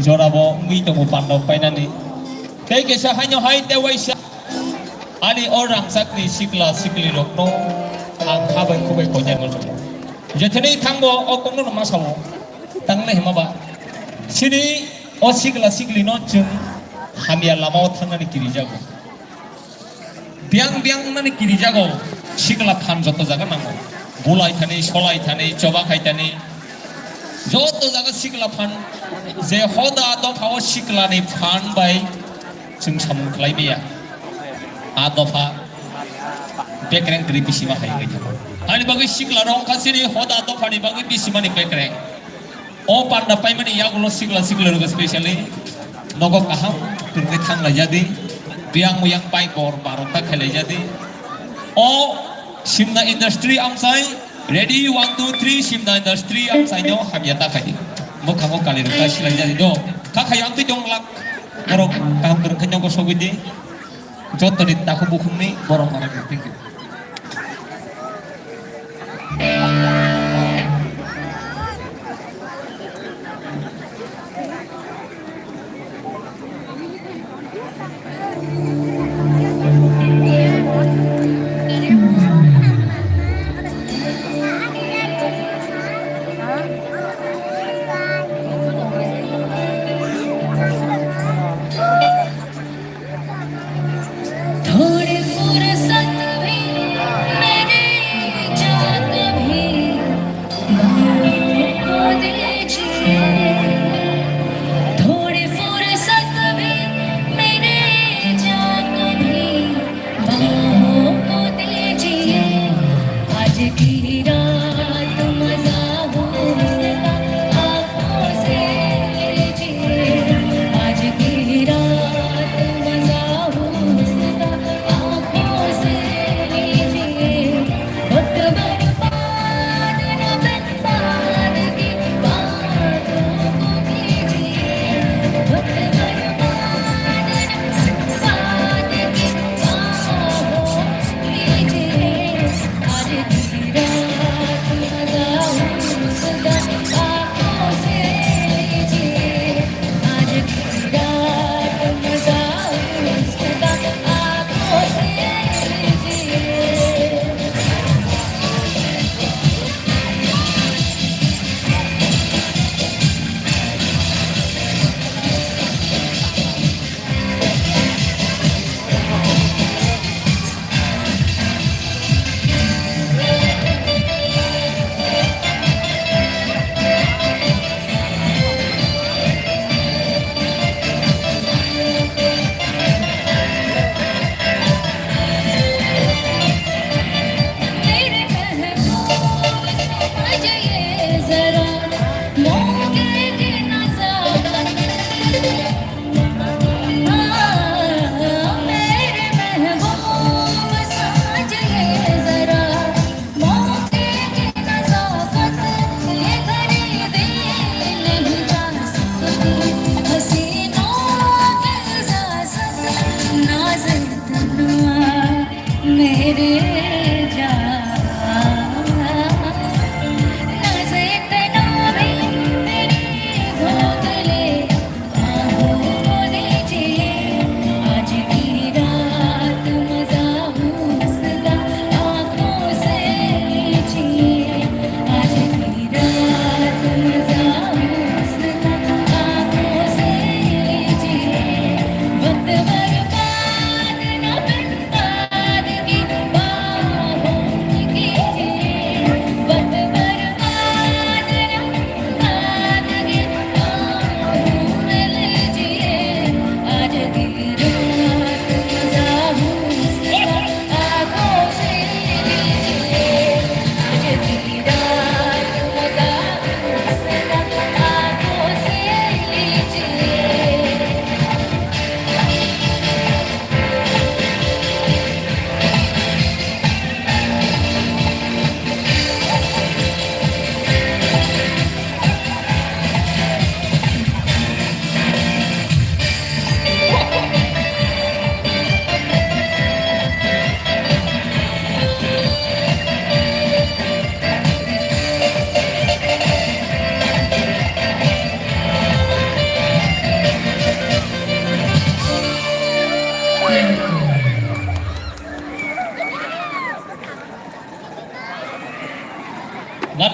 Jorabo ngitong upandok painani. Kay kesa hanyo hay tewaisa. Ali orang sakni sikla sikli rokno ang habay kubay konyan mo. Jatani tangbo o kongno masawo. Tangne himaba. Sini o sikla sikli no jung hamia lamao tangani kirijago. Biang nani kirijago sikla pan joto jaga nango. Bulai tani, solai tani, cobakai tani. Joto jaga sikla pan je hoda do pawo sikla ni pan bai jung samung klai biya. Adofa bekreng kri bisima hai gai thako. Ani bagi sikla rong kasini hoda adofa ni bagi bisima ni bekreng. O panda pai mani yagulo sikla ruga specially nogo kaham turke thang la jadi biang muyang pai bor barota khele jadi. O Simna industry amsai ready 1 2 3 Simna industry amsai no hamyata khai. Mokhango kali ruga sila jadi do. Kakai ang ti jong lak borok kaham turun kenyong ko sogidi. Joto di taku bukum ni borong orang thank you. थोड़े फुर्सत में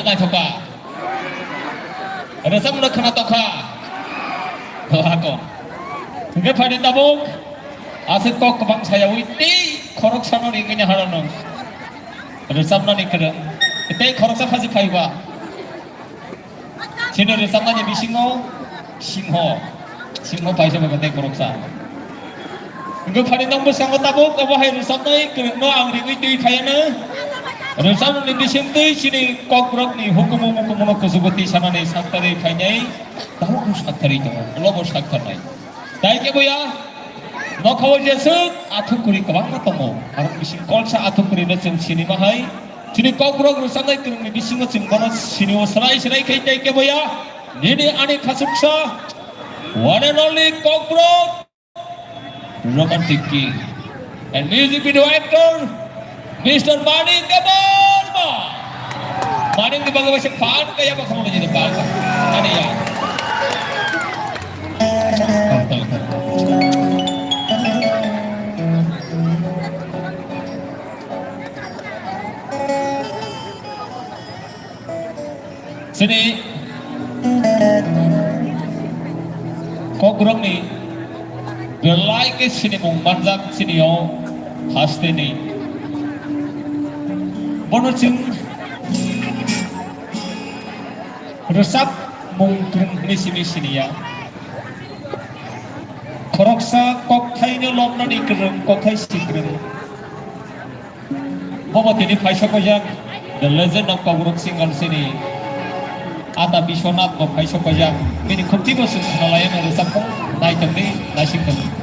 ngay thôi cả ada sama nak kena toka lakon nggak pada tabung aset kok kebang saya witi korok sana ni kenya haranong ada sama ni kena kita korok sa pasti payah sini ada sama ni singo payah sama kita korok sa nggak pada nombor sama tabung apa hai ada sama ni kena no ang witi payah na ada sama ni disentuh sini kokrok ni hukum nak kesubuti sana ni saktari payah tahu aku saktari itu lo bos saktar ni dah ke boya no kawal jesuk atuk kuri kebang matomo harap bising kolsa atuk kuri na ceng sini mahai sini kokrok rusana kering ni bising ceng kono sini serai kai dah ke boya ini ane kasuksa one and only kokrok romantic king and music video actor Mr. Maning Keborma. Maning di bagai macam fan kaya apa kamu jadi bangsa? Ada ya. Sini kok kurang ni? Belai ke sini manjak sini yo haste ni. Bonocing resap mungkin misi ya. Koroksa kokthai ni lomna ni kereng kokthai si kereng. Bawa tini paisa kojak the legend of Kokrok single sini. Ata Biswanath bawa paisa kojak. Ini kunci bos nelayan resap pun naik tembi nasib tembi.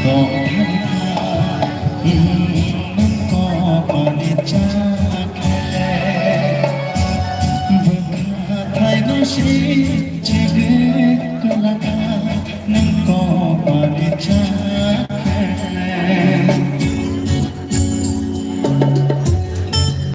Go